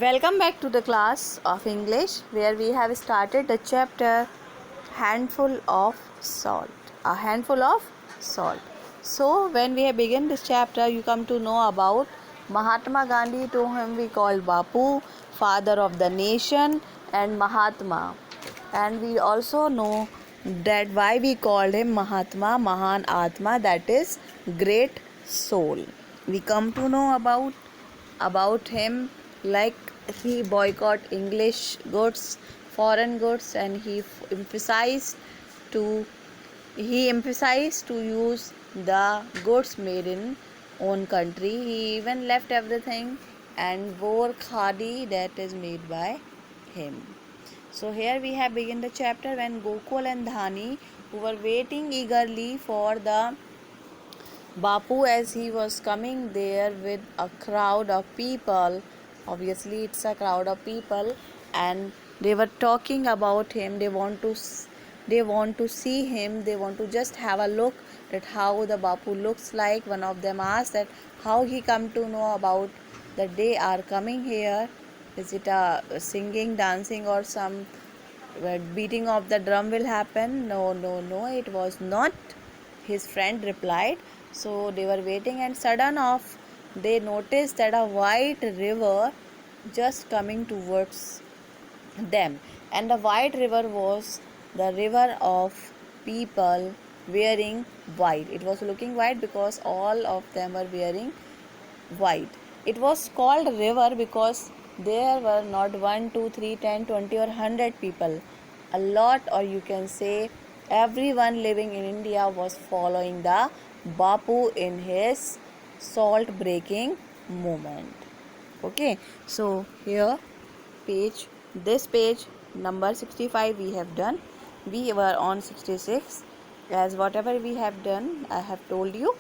Welcome back to the class of English where we have started the chapter handful of salt. A handful of salt. So when we have begun this chapter you come to know about Mahatma Gandhi, to whom we call Bapu, father of the nation, and Mahatma. And we also know that why we called him Mahatma, Mahan Atma, that is great soul. We come to know about him, like he boycott English goods, foreign goods, and to emphasized to use the goods made in own country. He even left everything and wore khadi that is made by him. So here we have begun the chapter when Gokul and Dhani, who were waiting eagerly for the Bapu as he was coming there with a crowd of people. Obviously, it's a crowd of people, and they were talking about him. They want to see him. They want to just have a look at how the Bapu looks like. One of them asked that how he come to know about that they are coming here. Is it a singing, dancing, or some beating of the drum will happen? No, no, no. It was not. His friend replied. So they were waiting, and sudden off they noticed that a white river just coming towards them, and the white river was the river of people wearing white. It was looking white because all of them were wearing white. It was called river because there were not 1, 2, 3, 10, 20, or 100 people. A lot, or you can say everyone living in India was following the Bapu in his salt breaking movement. Okay, so here this page number 65 we have done. We were on 66, as whatever we have done I have told you.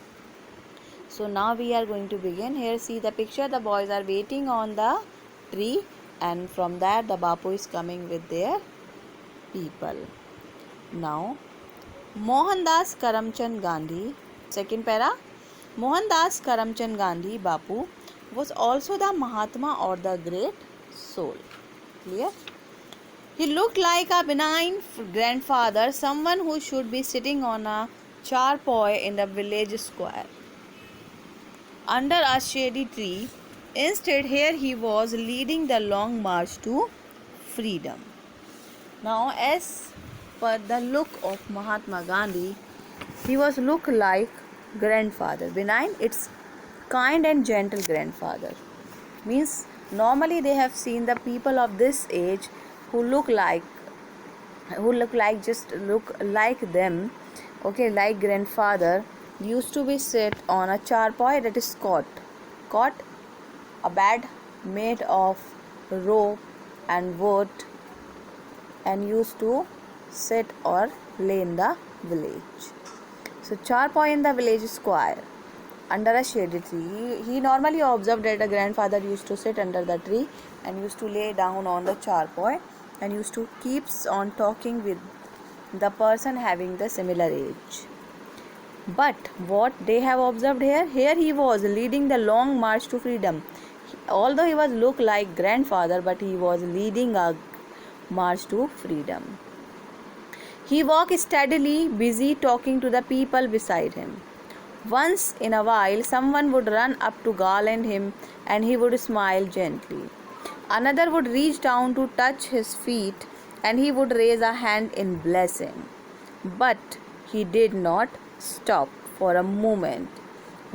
So now we are going to begin. Here see the picture, the boys are waiting on the tree, and from that the Bapu is coming with their people. Now Mohandas Karamchand Gandhi, second para. Mohandas Karamchand Gandhi Bapu was also the Mahatma or the great soul. Clear? He looked like a benign grandfather, someone who should be sitting on a charpoy in the village square under a shady tree. Instead, here he was leading the long march to freedom. Now, as per the look of Mahatma Gandhi, he was look like grandfather. Benign, it's kind and gentle grandfather. Means normally they have seen the people of this age who look like them. Okay, like grandfather used to be sit on a charpoy, that is cot, a bed made of rope and wood, and used to sit or lay in the village. So charpoy in the village square under a shady tree. He normally observed that a grandfather used to sit under the tree and used to lay down on the charpoy and used to keeps on talking with the person having the similar age. But what they have observed here he was leading the long march to freedom. Although he was look like grandfather, but he was leading a march to freedom. He walked steadily, busy talking to the people beside him. Once in a while, someone would run up to garland him and he would smile gently. Another would reach down to touch his feet and he would raise a hand in blessing. But he did not stop for a moment,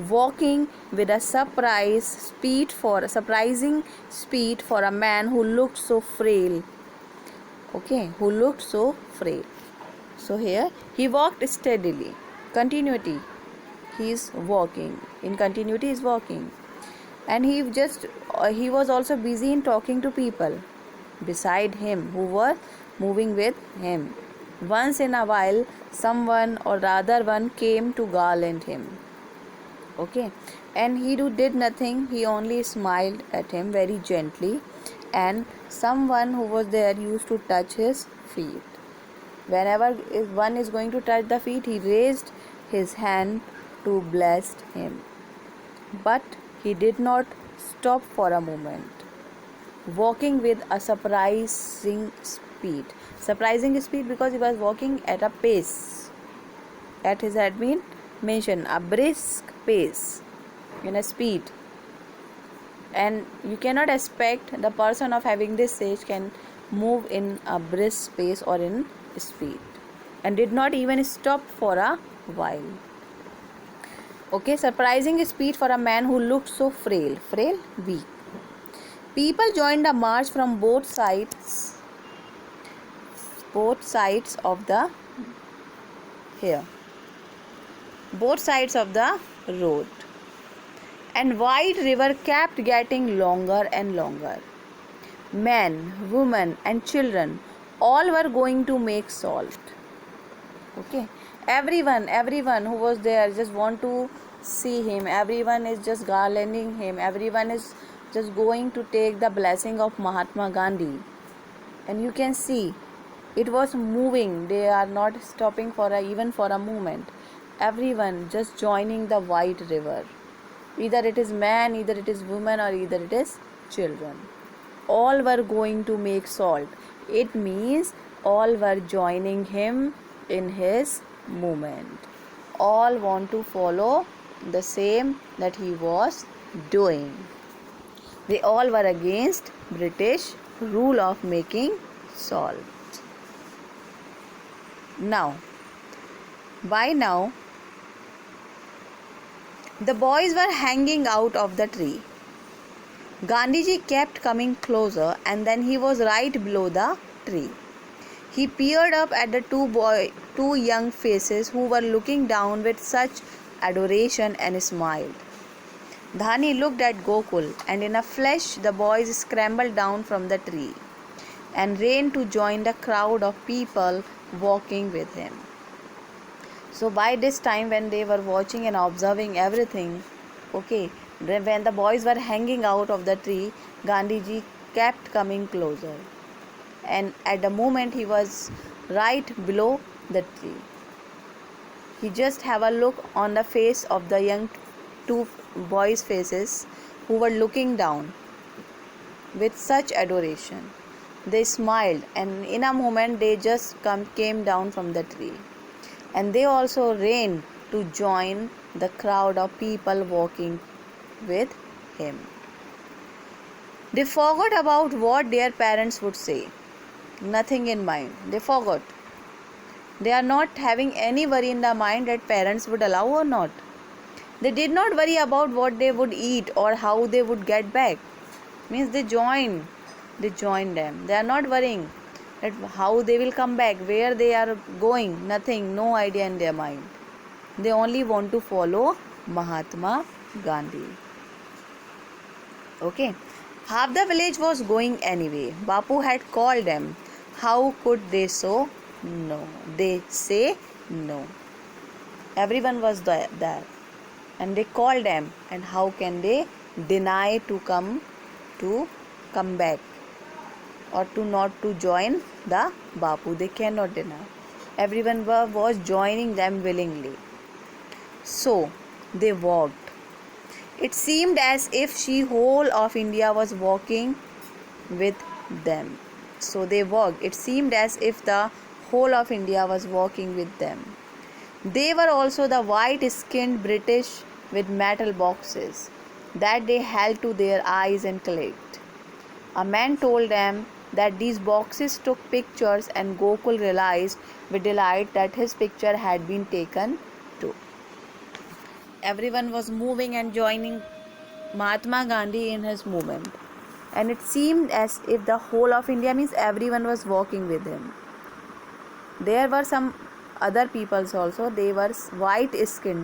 walking with a surprising speed for a man who looked so frail. Who looked so frail. So here he walked steadily. Continuity. He is walking. In continuity, he is walking. And he was also busy in talking to people beside him who were moving with him. Once in a while, someone or the other one came to garland him. And he did nothing. He only smiled at him very gently. And someone who was there used to touch his feet. Whenever one is going to touch the feet, he raised his hand to bless him. But he did not stop for a moment. walking with a surprising speed. Surprising speed because he was walking at a pace. At his had been mentioned, a brisk pace, in a speed. And you cannot expect the person of having this age can move in a brisk pace or in speed, and did not even stop for a while. Okay, surprising speed for a man who looked so frail, weak. People joined the march from both sides of the road, and White River kept getting longer and longer. Men, women, and children all were going to make salt. Okay, everyone who was there just want to see him. Everyone is just garlanding him. Everyone is just going to take the blessing of Mahatma Gandhi. And you can see it was moving. They are not stopping even for a moment. Everyone just joining the White River. Either it is man, either it is woman, or either it is children. All were going to make salt. It means all were joining him in his movement. All want to follow the same that he was doing. They all were against British rule of making salt. By now, the boys were hanging out of the tree. Gandhiji kept coming closer, and then he was right below the tree. He peered up at the two young faces who were looking down with such adoration and smiled. Dhani looked at Gokul, and in a flash the boys scrambled down from the tree and ran to join the crowd of people walking with him. So by this time, when they were watching and observing everything, when the boys were hanging out of the tree, Gandhiji kept coming closer. And at the moment he was right below the tree, he just have a look on the face of the young two boys' faces who were looking down with such adoration. They smiled, and in a moment they just came down from the tree. And they also ran to join the crowd of people walking with him. They forgot about what their parents would say. Nothing in mind. They forgot. They are not having any worry in their mind that parents would allow or not. They did not worry about what they would eat or how they would get back. Means they joined them. They are not worrying that how they will come back, where they are going. Nothing, no idea in their mind. They only want to follow Mahatma Gandhi. Okay. Half the village was going anyway. Bapu had called them. How could they say no? They say no. Everyone was there. And they called them. And how can they deny to come back? Or to not to join the Bapu? They cannot deny. Everyone was joining them willingly. So they walked. It seemed as if whole of India was walking with them. So they walked. It seemed as if the whole of India was walking with them. They were also the white-skinned British with metal boxes that they held to their eyes and clicked. A man told them that these boxes took pictures, and Gokul realized with delight that his picture had been taken too. Everyone was moving and joining Mahatma Gandhi in his movement. And it seemed as if the whole of India, means everyone was walking with him. There were some other peoples also. They were white skinned.